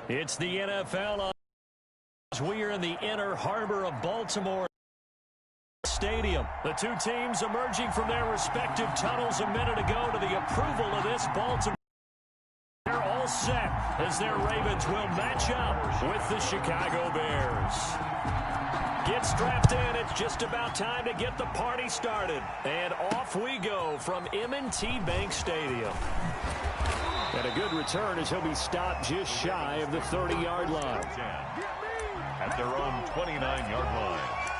It's the NFL. We are in the inner harbor of Baltimore Stadium. The two teams emerging from their respective tunnels a minute ago to the approval of this Baltimore. They're all set as their Ravens will match up with the Chicago Bears. Get strapped in. It's just about time to get the party started. And off we go from M&T Bank Stadium. And a good return as he'll be stopped just shy of the 30-yard line. At their own 29-yard line.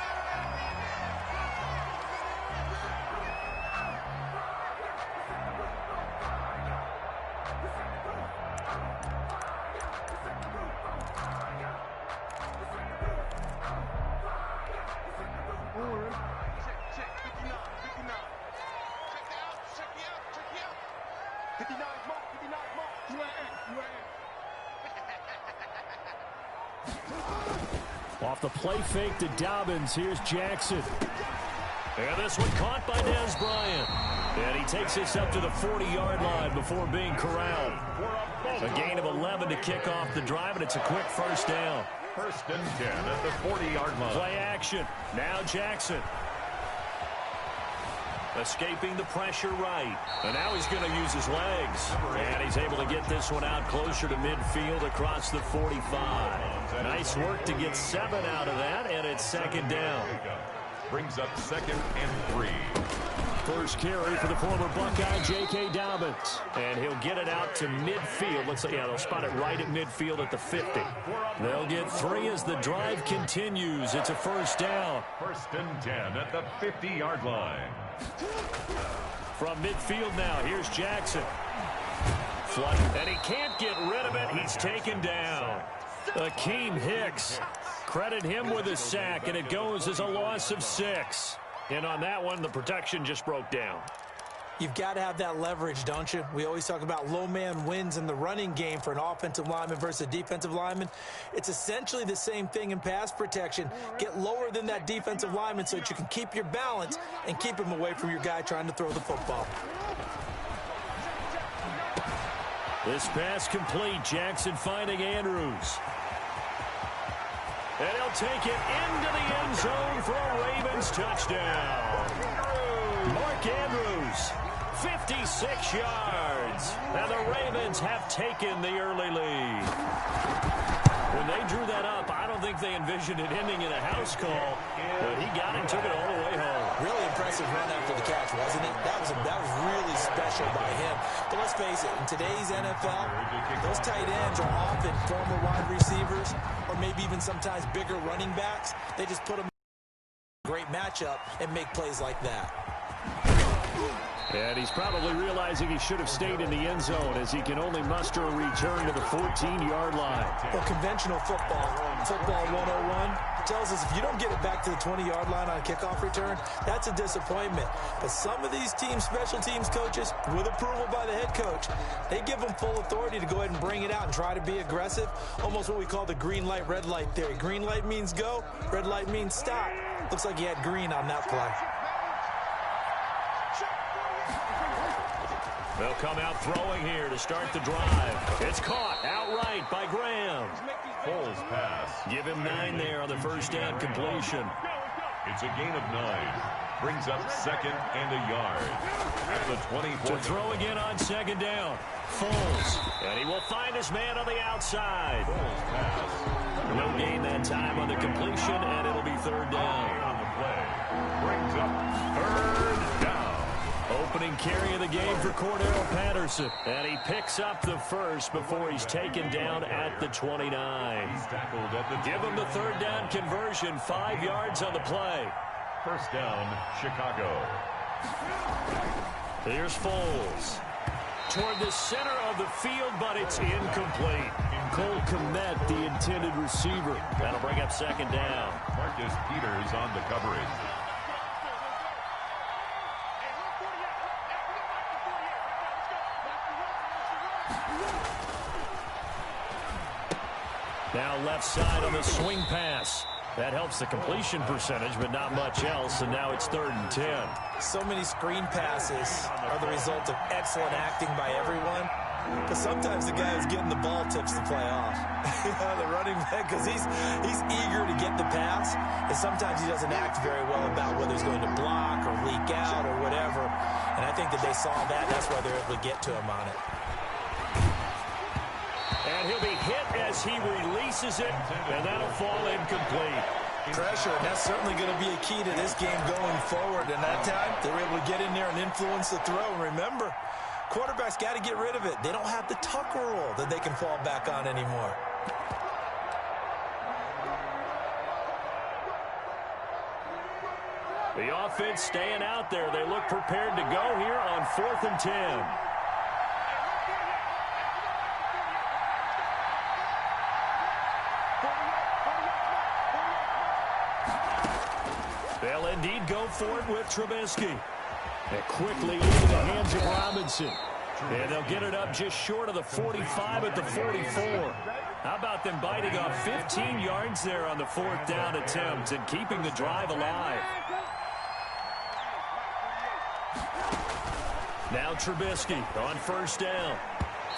Off the play fake to Dobbins, here's Jackson. And this one caught by Dez Bryant. And he takes this up to the 40-yard line before being corralled. A gain of 11 to kick off the drive, and it's a quick first down. First and 10 at the 40-yard line. Play action. Now Jackson. Escaping the pressure right. And now he's going to use his legs. And he's able to get this one out closer to midfield across the 45. Nice work to get 7 out of that, and it's second down. Brings up second and 3. First carry for the former Buckeye, J.K. Dobbins. And he'll get it out to midfield. Looks like, yeah, they'll spot it right at midfield at the 50. They'll get 3 as the drive continues. It's a first down. First and 10 at the 50-yard line. From midfield now, here's Jackson. Flood, and he can't get rid of it. He's taken down. Akeem Hicks. Credit him with a sack, and it goes as a loss of 6. And on that one, the protection just broke down. You've got to have that leverage, don't you? We always talk about low man wins in the running game for an offensive lineman versus a defensive lineman. It's essentially the same thing in pass protection. Get lower than that defensive lineman so that you can keep your balance and keep him away from your guy trying to throw the football. This pass complete. Jackson finding Andrews. And he'll take it into the end zone for a Ravens touchdown. Mark Andrews, 56 yards. And the Ravens have taken the early lead. When they drew that up, I don't think they envisioned it ending in a house call. But he got it, took it all the way home. Really impressive run after the catch, wasn't it? That was really special by him. But let's face it, in today's NFL, those tight ends are often former wide receivers or maybe even sometimes bigger running backs. They just put them in a great matchup and make plays like that. And he's probably realizing he should have stayed in the end zone as he can only muster a return to the 14-yard line. Well, conventional football 101, tells us if you don't get it back to the 20-yard line on a kickoff return, that's a disappointment. But some of these teams, special teams coaches, with approval by the head coach, they give them full authority to go ahead and bring it out and try to be aggressive. Almost what we call the green light, red light theory. Green light means go, red light means stop. Looks like he had green on that play. They'll come out throwing here to start the drive. It's caught outright by Graham. Foles pass. Give him 9 there on the first down completion. It's a gain of 9. Brings up second and a yard. At the 24. To throw again on second down. Foles. And he will find his man on the outside. Foles pass. No gain that time on the completion, and it'll be third down. On the play. Brings up third down. Opening carry of the game for Cordell Patterson. And he picks up the first before he's taken down at the 29. He's tackled at the 29. Give him the third down conversion. 5 yards on the play. First down, Chicago. Here's Foles. Toward the center of the field, but it's incomplete. Cole Kmet, the intended receiver. That'll bring up second down. Marcus Peters on the coverage. Now left side on the swing pass. That helps the completion percentage, but not much else, and now it's 3rd and 10. So many screen passes are the result of excellent acting by everyone. But sometimes the guy who's getting the ball tips the play off. The running back, because he's eager to get the pass, and sometimes he doesn't act very well about whether he's going to block or leak out or whatever. And I think that they saw that. That's why they're able to get to him on it. And he'll be hit as he releases it, and that'll fall incomplete. Pressure, and that's certainly going to be a key to this game going forward. And that time, they were able to get in there and influence the throw. And remember, quarterbacks got to get rid of it. They don't have the Tucker rule that they can fall back on anymore. The offense staying out there. They look prepared to go here on 4th and 10. They'll indeed go for it with Trubisky. And quickly into the hands of Robinson. And they'll get it up just short of the 45 at the 44. How about them biting off 15 yards there on the 4th down attempt and keeping the drive alive? Now Trubisky on 1st down.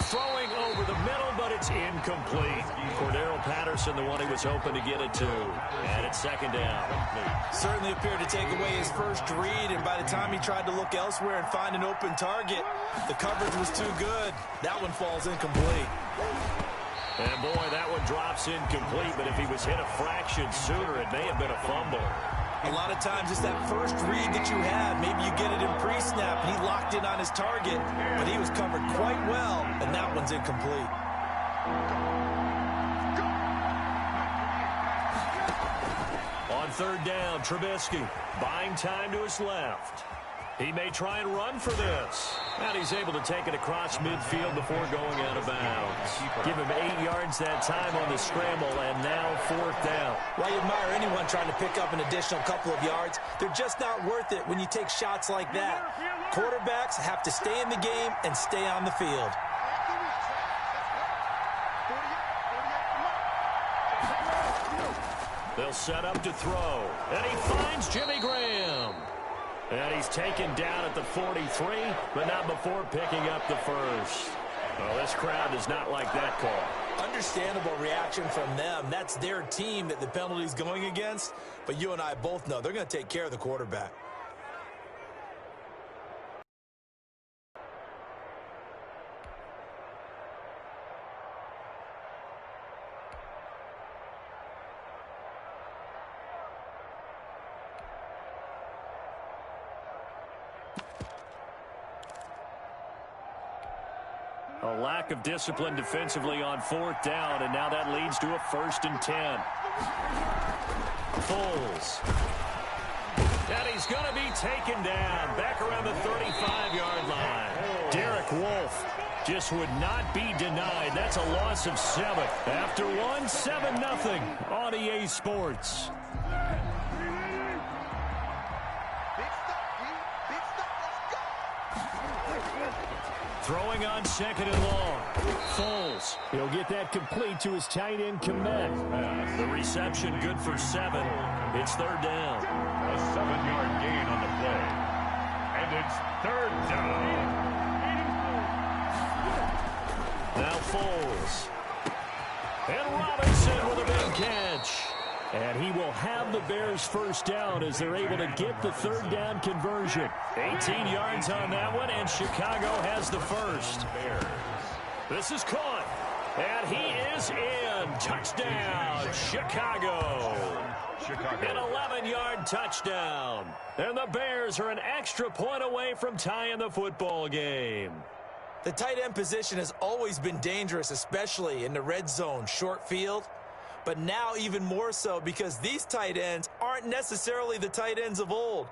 Throwing over the middle, but it's incomplete. Cordero Patterson, the one he was hoping to get it to. And it's 2nd down. Certainly appeared to take away his first read, and by the time he tried to look elsewhere and find an open target, the coverage was too good. That one falls incomplete. And boy, that one drops incomplete, but if he was hit a fraction sooner, it may have been a fumble. A lot of times, it's that first read that you had. Maybe you get it in pre-snap, and he locked in on his target, but he was covered quite well, and that one's incomplete. On 3rd down, Trubisky buying time to his left. He may try and run for this. And he's able to take it across midfield before going out of bounds. Give him 8 yards that time on the scramble, and now 4th down. Well, you admire anyone trying to pick up an additional couple of yards. They're just not worth it when you take shots like that. Quarterbacks have to stay in the game and stay on the field. They'll set up to throw. And he finds Jimmy Graham. And he's taken down at the 43, but not before picking up the first. Well, this crowd does not like that call. Understandable reaction from them. That's their team that the penalty's going against. But you and I both know they're going to take care of the quarterback. A lack of discipline defensively on 4th down, and now that leads to a 1st and 10. Foles. And he's going to be taken down back around the 35-yard line. Derek Wolfe just would not be denied. That's a loss of 7. After one, 7-0 on EA Sports. Throwing on 2nd and long. Foles. He'll get that complete to his tight end, Komet. The reception good for 7. It's 3rd down. A 7-yard gain on the play. And it's 3rd down. Now Foles. And Robinson with a big catch. And he will have the Bears' 1st down as they're able to get the 3rd down conversion. 18 yards on that one, and Chicago has the first. This is caught. And he is in. Touchdown, Chicago. An 11-yard touchdown. And the Bears are an extra point away from tying the football game. The tight end position has always been dangerous, especially in the red zone, short field. But now even more so because these tight ends aren't necessarily the tight ends of old.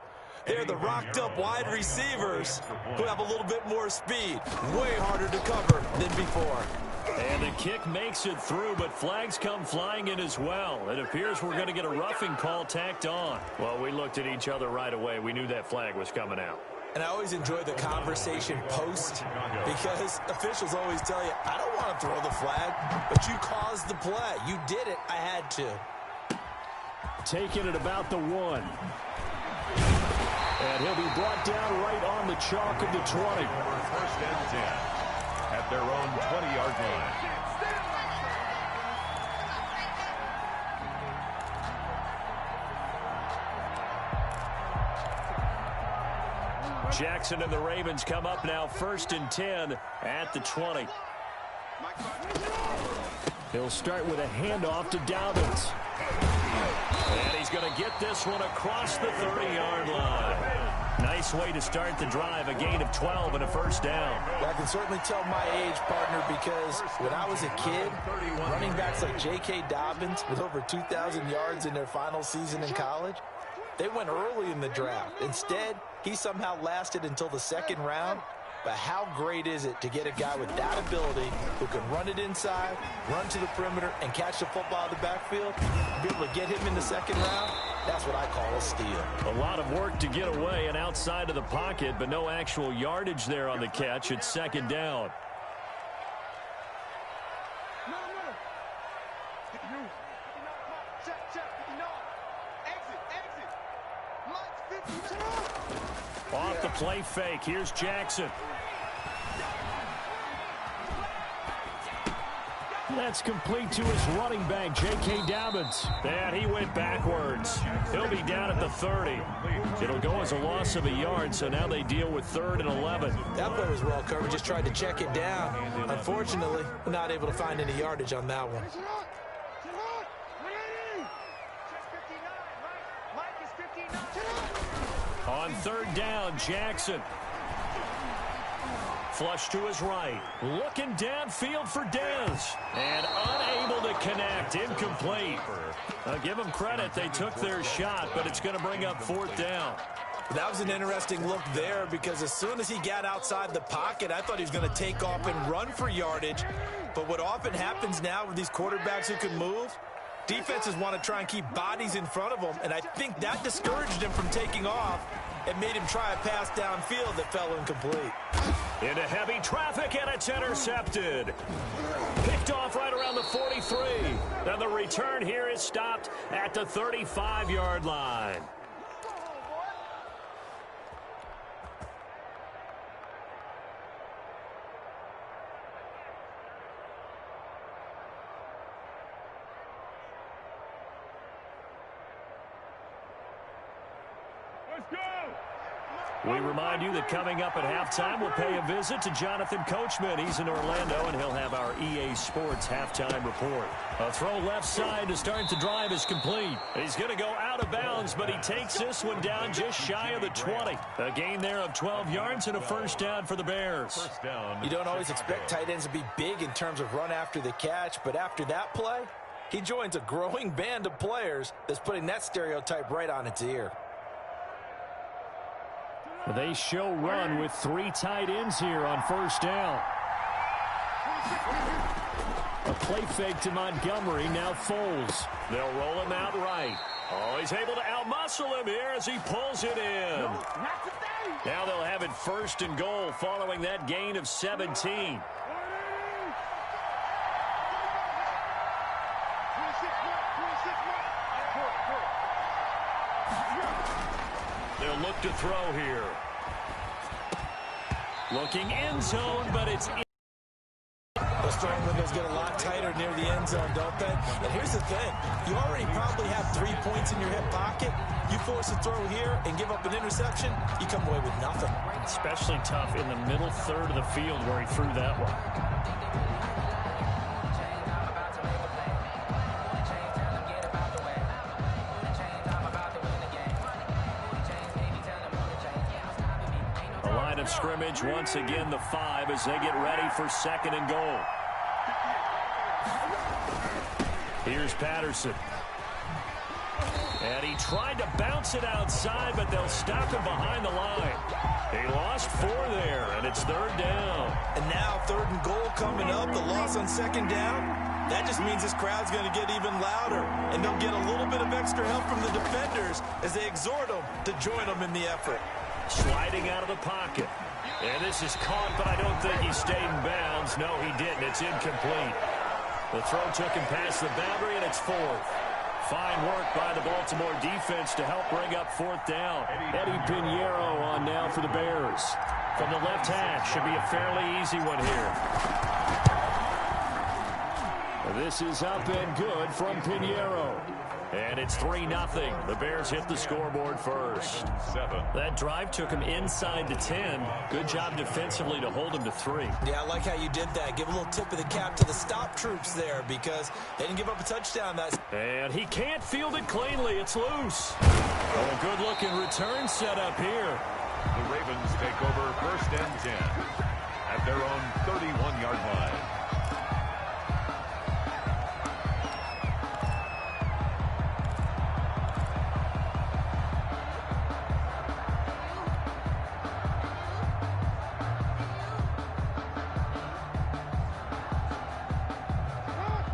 They're the rocked-up wide receivers who have a little bit more speed. Way harder to cover than before. And the kick makes it through, but flags come flying in as well. It appears we're going to get a roughing call tacked on. Well, we looked at each other right away. We knew that flag was coming out. And I always enjoy the conversation post because officials always tell you, I don't want to throw the flag, but you caused the play. You did it. I had to. Taking it about the 1. And he'll be brought down right on the chalk of the 20. 1st and 10. at their own 20-yard line. Jackson and the Ravens come up now 1st and 10 at the 20. He'll start with a handoff to Dobbins. And he's going to get this one across the 30-yard line. Nice way to start the drive, a gain of 12 and a first down. I can certainly tell my age, partner, because when I was a kid, running backs like J.K. Dobbins with over 2,000 yards in their final season in college, they went early in the draft. Instead, he somehow lasted until the 2nd round. But how great is it to get a guy with that ability who can run it inside, run to the perimeter, and catch the football in the backfield? Be able to get him in the 2nd round, that's what I call a steal. A lot of work to get away and outside of the pocket, but no actual yardage there on the catch. It's 2nd down. Off the play fake. Here's Jackson. That's complete to his running back, J.K. Dobbins. And he went backwards. He'll be down at the 30. It'll go as a loss of a yard, so now they deal with 3rd and 11. That play was well covered. Just tried to check it down. Unfortunately, not able to find any yardage on that one. On 3rd down, Jackson. Flush to his right. Looking downfield for Dez. And unable to connect. Incomplete. I'll give them credit. They took their shot, but it's going to bring up 4th down. That was an interesting look there because as soon as he got outside the pocket, I thought he was going to take off and run for yardage. But what often happens now with these quarterbacks who can move, defenses want to try and keep bodies in front of them, and I think that discouraged him from taking off and made him try a pass downfield that fell incomplete. Into heavy traffic, and it's intercepted. Picked off right around the 43. And the return here is stopped at the 35-yard line. We remind you that coming up at halftime, we'll pay a visit to Jonathan Coachman. He's in Orlando, and he'll have our EA Sports halftime report. A throw left side to start the drive is complete. He's going to go out of bounds, but he takes this one down just shy of the 20. A gain there of 12 yards and a first down for the Bears. You don't always expect tight ends to be big in terms of run after the catch, but after that play, he joins a growing band of players that's putting that stereotype right on its ear. They show run with 3 tight ends here on first down. A play fake to Montgomery, now Foles. They'll roll him out right. Oh, he's able to outmuscle him here as he pulls it in. Now they'll have it 1st and goal following that gain of 17. They'll look to throw here. Looking end zone, but it's in. Those throwing windows get a lot tighter near the end zone, don't they? And here's the thing. You already probably have 3 points in your hip pocket. You force a throw here and give up an interception, you come away with nothing. Especially tough in the middle third of the field where he threw that one. Of scrimmage once again, the 5 as they get ready for 2nd and goal. Here's Patterson. And he tried to bounce it outside, but they'll stop him behind the line. He lost 4 there, and it's 3rd down. And now 3rd and goal coming up, the loss on 2nd down. That just means this crowd's going to get even louder, and they'll get a little bit of extra help from the defenders as they exhort them to join them in the effort. Sliding out of the pocket. And this is caught, but I don't think he stayed in bounds. No, he didn't. It's incomplete. The throw took him past the boundary, and it's 4th. Fine work by the Baltimore defense to help bring up 4th down. Eddie Pinheiro on now for the Bears. from the left hash. Should be a fairly easy one here. This is up and good from Pinheiro. And it's 3-0. The Bears hit the scoreboard first. That drive took him inside the 10. Good job defensively to hold him to 3. Yeah, I like how you did that. Give a little tip of the cap to the stop troops there because they didn't give up a touchdown. And he can't field it cleanly. It's loose. Oh, a good-looking return set up here. The Ravens take over 1st and 10 at their own 31-yard line.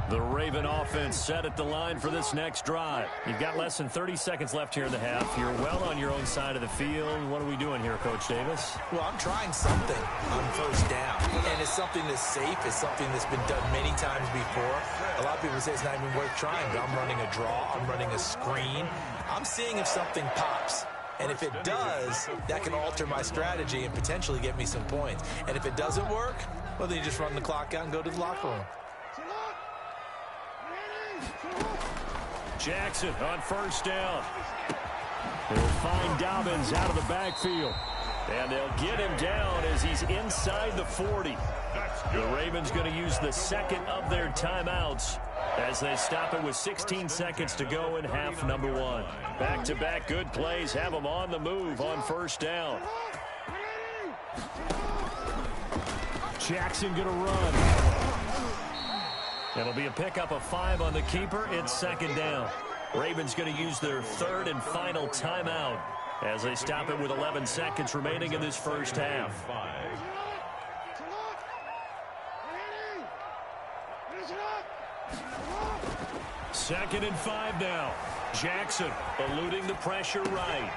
The Raven offense set at the line for this next drive. You've got less than 30 seconds left here in the half. You're well on your own side of the field. What are we doing here, Coach Davis? Well, I'm trying something on 1st down. And it's something that's safe. It's something that's been done many times before. A lot of people say it's not even worth trying, but I'm running a draw. I'm running a screen. I'm seeing if something pops. And if it does, that can alter my strategy and potentially get me some points. And if it doesn't work, well, then you just run the clock out and go to the locker room. Jackson on 1st down. They'll find Dobbins out of the backfield. And they'll get him down as he's inside the 40. The Ravens going to use the second of their timeouts as they stop it with 16 seconds to go in half number 1. Back-to-back good plays have them on the move on 1st down. Jackson going to run. It'll be a pickup of 5 on the keeper. It's 2nd down. Ravens going to use their 3rd and final timeout as they stop it with 11 seconds remaining in this first half. 2nd and 5 now. Jackson eluding the pressure right.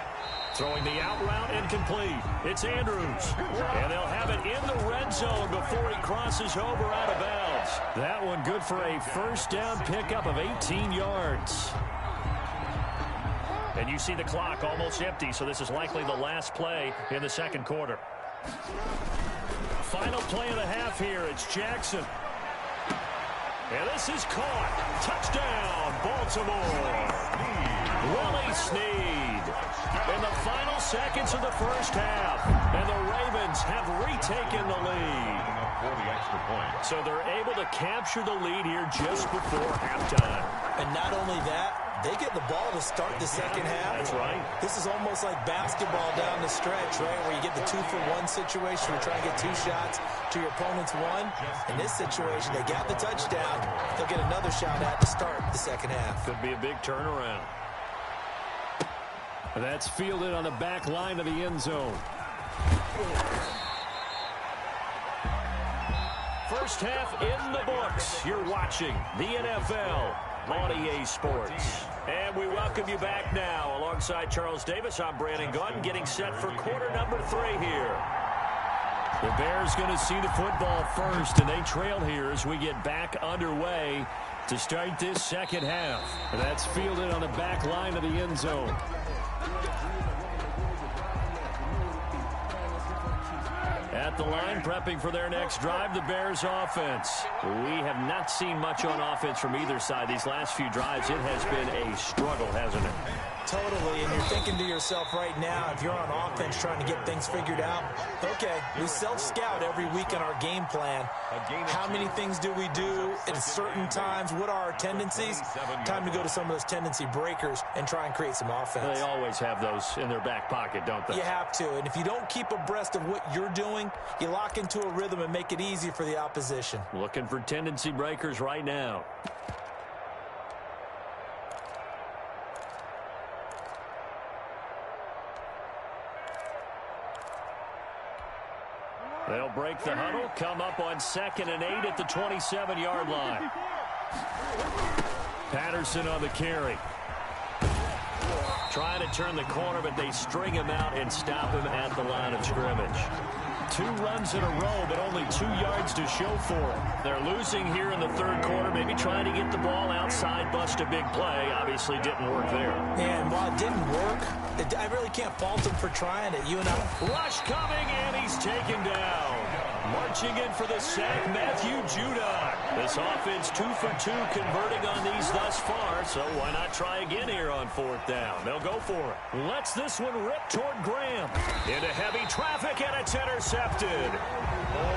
Throwing the out route incomplete. It's Andrews. And they'll have it in the red zone before he crosses over out of bounds. That one good for a 1st down pickup of 18 yards. And you see the clock almost empty, so this is likely the last play in the 2nd quarter. Final play of the half here. It's Jackson. And this is caught. Touchdown, Baltimore. Willie Snead. In the final seconds of the first half. And the Ravens have retaken the lead. For the extra point. So they're able to capture the lead here just before halftime. And not only that, they get the ball to start the second half. That's right. This is almost like basketball down the stretch, right, where you get the 2-for-1 situation. You're trying to get 2 shots to your opponent's 1. In this situation, they got the touchdown. They'll get another shot at to start the second half. Could be a big turnaround. That's fielded on the back line of the end zone. First half in the books. You're watching the NFL on EA Sports. And we welcome you back now. Alongside Charles Davis, I'm Brandon Gunn, getting set for quarter number 3 here. The Bears going to see the football first, and they trail here as we get back underway to start this second half. And that's fielded on the back line of the end zone. At the line, prepping for their next drive, the Bears offense. We have not seen much on offense from either side. These last few drives, it has been a struggle, hasn't it? Totally, and you're thinking to yourself right now, if you're on offense trying to get things figured out, okay, we self-scout every week in our game plan. How many things do we do at certain times? What are our tendencies? Time to go to some of those tendency breakers and try and create some offense. They always have those in their back pocket, don't they? You have to, and if you don't keep abreast of what you're doing, you lock into a rhythm and make it easy for the opposition. Looking for tendency breakers right now. They'll break the huddle, come up on 2nd and 8 at the 27-yard line. Patterson on the carry. Trying to turn the corner, but they string him out and stop him at the line of scrimmage. 2 runs in a row, but only 2 yards to show for it. They're losing here in the third quarter, maybe trying to get the ball outside, bust a big play. Obviously didn't work there. And while it didn't work, I really can't fault him for trying it. You and I. Rush coming, and he's taken down. Marching in for the sack, Matthew Judah. This offense 2 for 2 converting on these thus far, so why not try again here on 4th down? They'll go for it. Lets this one rip toward Graham. Into heavy traffic, and it's intercepted.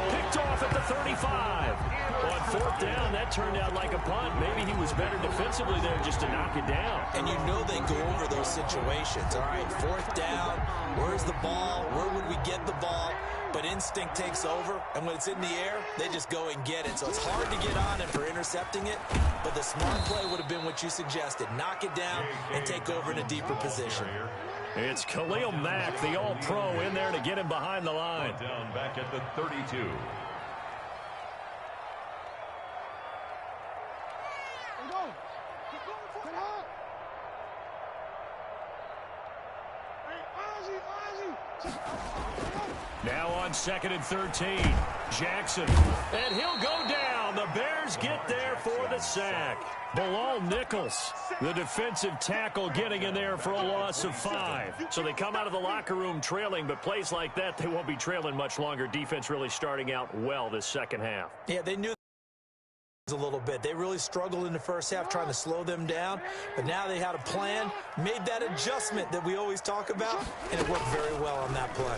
Picked off at the 35. On 4th down, that turned out like a punt. Maybe he was better defensively there just to knock it down. And you know they go over those situations. All right, 4th down, where's the ball? Where would we get the ball? But instinct takes over, and when it's in the air, they just go and get it. So it's hard to get on him for intercepting it, but the smart play would have been what you suggested. Knock it down and take over in a deeper position. It's Khalil Mack, the all-pro, in there to get him behind the line. Down back at the 32. Now on 2nd and 13, Jackson, and he'll go down. The Bears get there for the sack. Bilal Nichols, the defensive tackle, getting in there for a loss of 5. So they come out of the locker room trailing, but plays like that, they won't be trailing much longer. Defense really starting out well this second half. Yeah, they knew a little bit. They really struggled in the first half trying to slow them down, but now they had a plan, made that adjustment that we always talk about, and it worked very well on that play.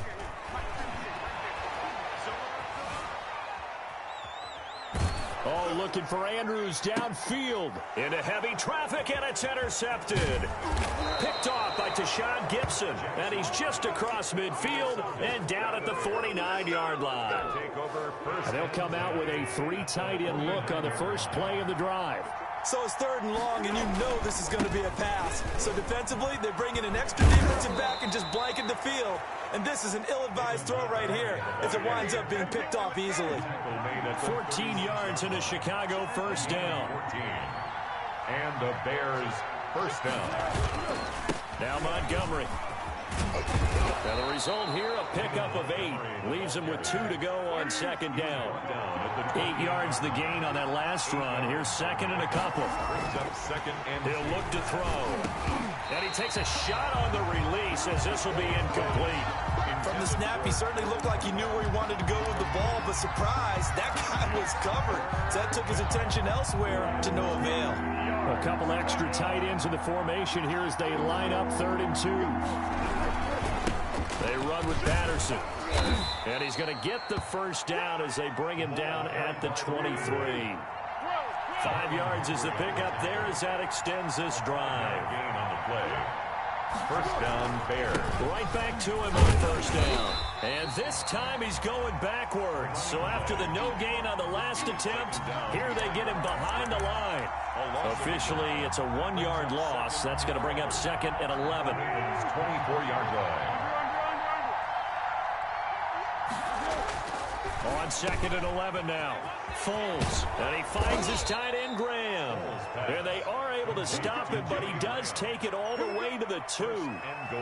Oh, looking for Andrews downfield. Into heavy traffic, and it's intercepted. Picked off by Tashawn Gibson, and he's just across midfield and down at the 49-yard line. And they'll come out with a 3 tight end look on the first play of the drive. So it's 3rd and long, and you know this is going to be a pass. So defensively, they bring in an extra defensive back and just blanket the field. And this is an ill-advised throw right here as it winds up being picked off easily. 14 yards into Chicago, 1st down. 14. And the Bears first down. Now Montgomery. And the result here, a pickup of 8. Leaves him with 2 to go on 2nd down. 8 yards the gain on that last run. Here's 2nd and a couple. He'll look to throw. And he takes a shot on the release as this will be incomplete. From the snap, he certainly looked like he knew where he wanted to go with the ball, but surprise, that guy was covered. So that took his attention elsewhere to no avail. A couple extra tight ends in the formation here as they line up 3rd and 2. They run with Patterson. And he's going to get the first down as they bring him down at the 23. 5 yards is the pickup there as that extends this drive. Gain on the play. First down, Bears. Right back to him on 1st down. And this time he's going backwards. So after the no gain on the last attempt, here they get him behind the line. Officially, it's a 1-yard loss. That's going to bring up 2nd and 11. 24-yard line. On 2nd and 11 now. Foles. And he finds his tight end, Graham. And they are able to stop him, but he does take it all the way to the 2.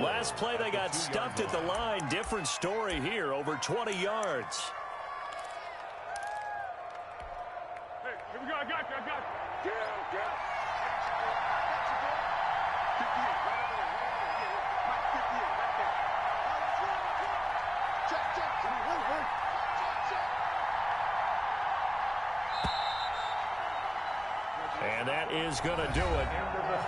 Last play, they got stuffed at the line. Different story here, over 20 yards. Hey, here we go. I got you. Yeah. And that is going to do it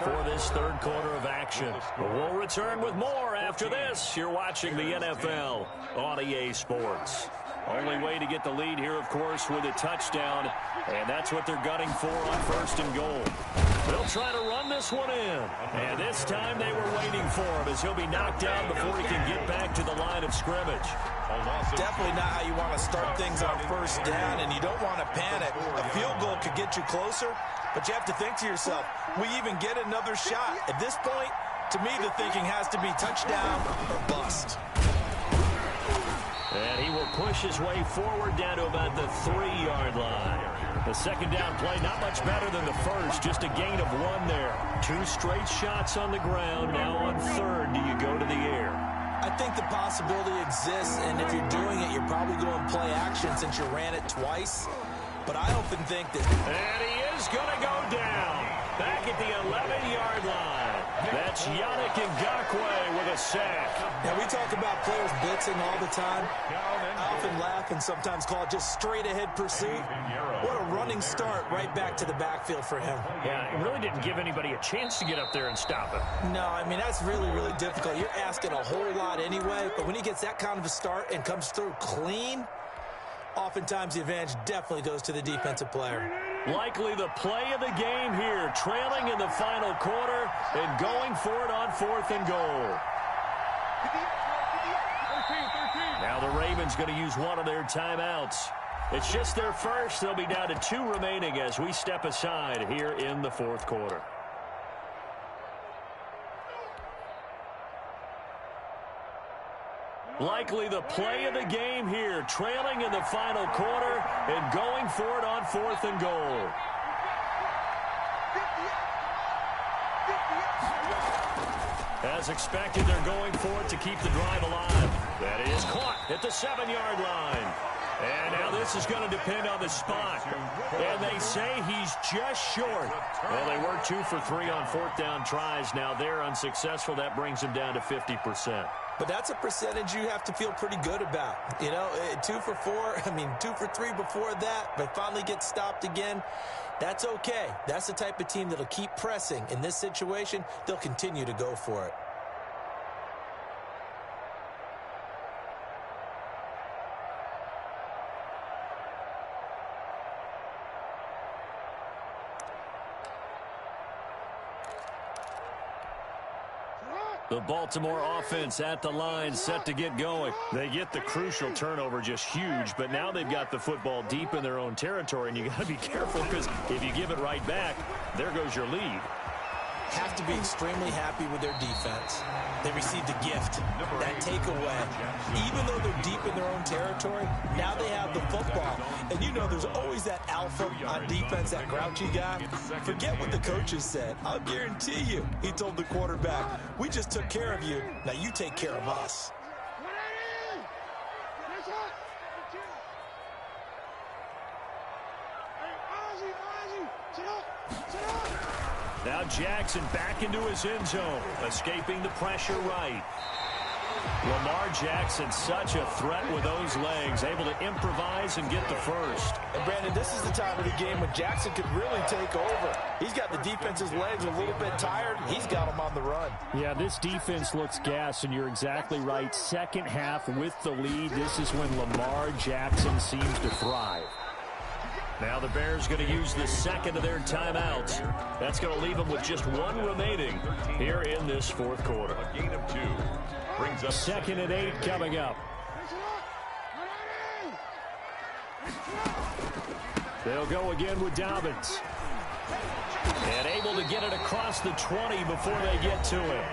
for this 3rd quarter of action. We'll return with more after this. You're watching the NFL on EA Sports. Only way to get the lead here, of course, with a touchdown, and that's what they're gunning for on 1st and goal. They'll try to run this one in, and this time they were waiting for him as he'll be knocked down before he can get back to the line of scrimmage. Definitely not how you want to start things on 1st down, and you don't want to panic. A field goal could get you closer, but you have to think to yourself, we even get another shot. At this point, to me, the thinking has to be touchdown or bust. And he will push his way forward down to about the 3-yard line. The 2nd down play, not much better than the first, just a gain of 1 there. 2 straight shots on the ground. Now on 3rd, do you go to the air? I think the possibility exists, and if you're doing it, you're probably going to play action since you ran it twice. But I often think that... And he is going to go down. Back at the 11-yard line. That's Yannick Ngakoue with a sack. Now, we talk about players blitzing all the time. I often laugh and sometimes call it just straight-ahead pursuit. What a running start right back to the backfield for him. Yeah, it really didn't give anybody a chance to get up there and stop him. No, I mean, that's really, really difficult. You're asking a whole lot anyway, but when he gets that kind of a start and comes through clean, oftentimes the advantage definitely goes to the defensive player. Likely the play of the game here, trailing in the final quarter and going for it on 4th and goal. Now the Ravens going to use one of their timeouts. It's just their first. They'll be down to 2 remaining as we step aside here in the 4th quarter. Likely the play of the game here, trailing in the final quarter and going for it on 4th and goal. As expected, they're going for it to keep the drive alive. That is caught at the 7-yard line. And now this is going to depend on the spot. And they say he's just short. Well, they were 2 for 3 on 4th down tries. Now they're unsuccessful. That brings them down to 50%. But that's a percentage you have to feel pretty good about. You know, 2 for 4, 2 for 3 before that, but finally get stopped again. That's okay. That's the type of team that'll keep pressing. In this situation, they'll continue to go for it. The Baltimore offense at the line, set to get going. They get the crucial turnover, just huge, but now they've got the football deep in their own territory, and you got to be careful because if you give it right back, there goes your lead. Have to be extremely happy with their defense. They received a gift, that takeaway. Even though they're deep in their own territory, now they have the football. And you know there's always that alpha on defense, that grouchy guy. Forget what the coaches said. I'll guarantee you, he told the quarterback, we just took care of you. Now you take care of us. Now Jackson back into his end zone, escaping the pressure right. Lamar Jackson, such a threat with those legs, able to improvise and get the first. And Brandon, this is the time of the game when Jackson could really take over. He's got the defense's legs a little bit tired. He's got them on the run. Yeah, this defense looks gassed, and you're exactly right. Second half with the lead, this is when Lamar Jackson seems to thrive. Now the Bears going to use the second of their timeouts. That's going to leave them with just 1 remaining here in this 4th quarter. A gain of 2 brings up 2nd and 8 coming up. They'll go again with Dobbins. And able to get it across the 20 before they get to it.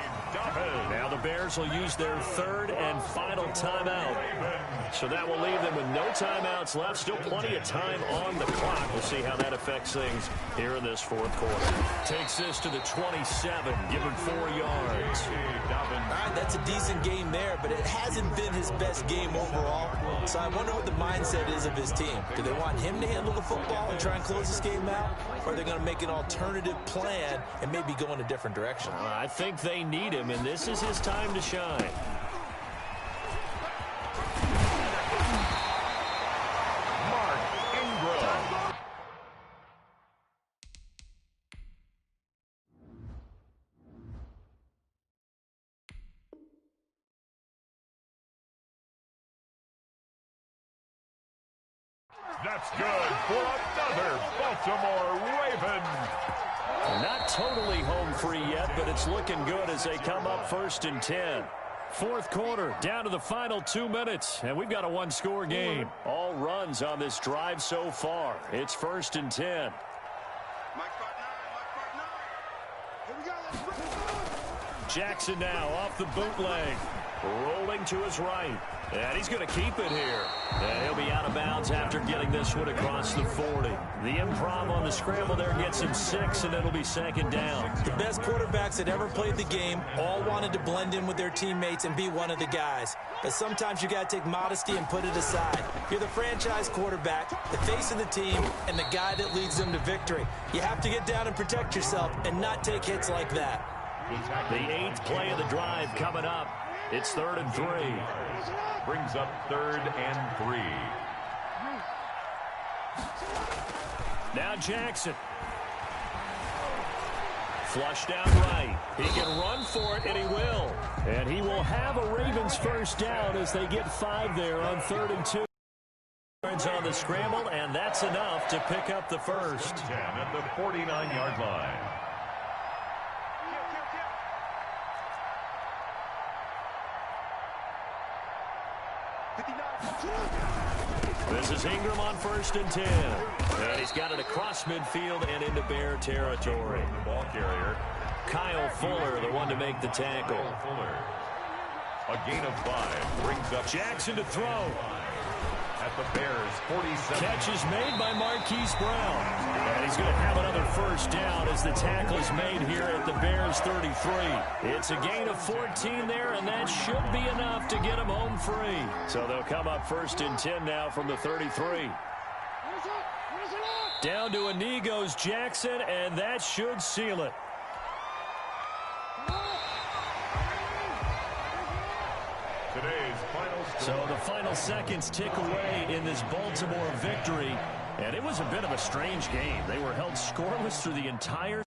Now the Bears will use their 3rd and final timeout. So that will leave them with no timeouts left. Still plenty of time on the clock. We'll see how that affects things here in this 4th quarter. Takes this to the 27, given 4 yards. All right, that's a decent game there, but it hasn't been his best game overall. So I wonder what the mindset is of his team. Do they want him to handle the football and try and close this game out? Or are they going to make an alternative plan and maybe go in a different direction? I think they need him, and this is his time to shine. That's good for another Baltimore Raven. Not totally home free yet, but it's looking good as they come up 1st and 10. 4th quarter, down to the final 2 minutes, and we've got a 1-score game. All runs on this drive so far. It's 1st and 10. Jackson now off the bootleg. Rolling to his right. And he's going to keep it here. And he'll be out of bounds after getting this one across the 40. The improv on the scramble there gets him 6, and it'll be second down. The best quarterbacks that ever played the game all wanted to blend in with their teammates and be one of the guys. But sometimes you got to take modesty and put it aside. You're the franchise quarterback, the face of the team, and the guy that leads them to victory. You have to get down and protect yourself and not take hits like that. The 8th play of the drive coming up. It's 3rd and 3. Brings up 3rd and 3. Now Jackson. Flush down right. He can run for it, and he will. And he will have a Ravens first down as they get 5 there on 3rd and 2. On the scramble, and that's enough to pick up the first. 10 at the 49-yard line. This is Ingram on 1st and 10. And he's got it across midfield and into Bear territory. The ball carrier. Kyle Fuller, the one to make the tackle. Fuller. A gain of 5 brings up Jackson to throw. At the Bears' 47. Catch is made by Marquise Brown. And he's going to have another first down as the tackle is made here at the Bears' 33. It's a gain of 14 there, and that should be enough to get him home free. So they'll come up 1st and 10 now from the 33. Down to a knee goes Jackson, and that should seal it. So the final seconds tick away in this Baltimore victory, and it was a bit of a strange game. They were held scoreless through the entire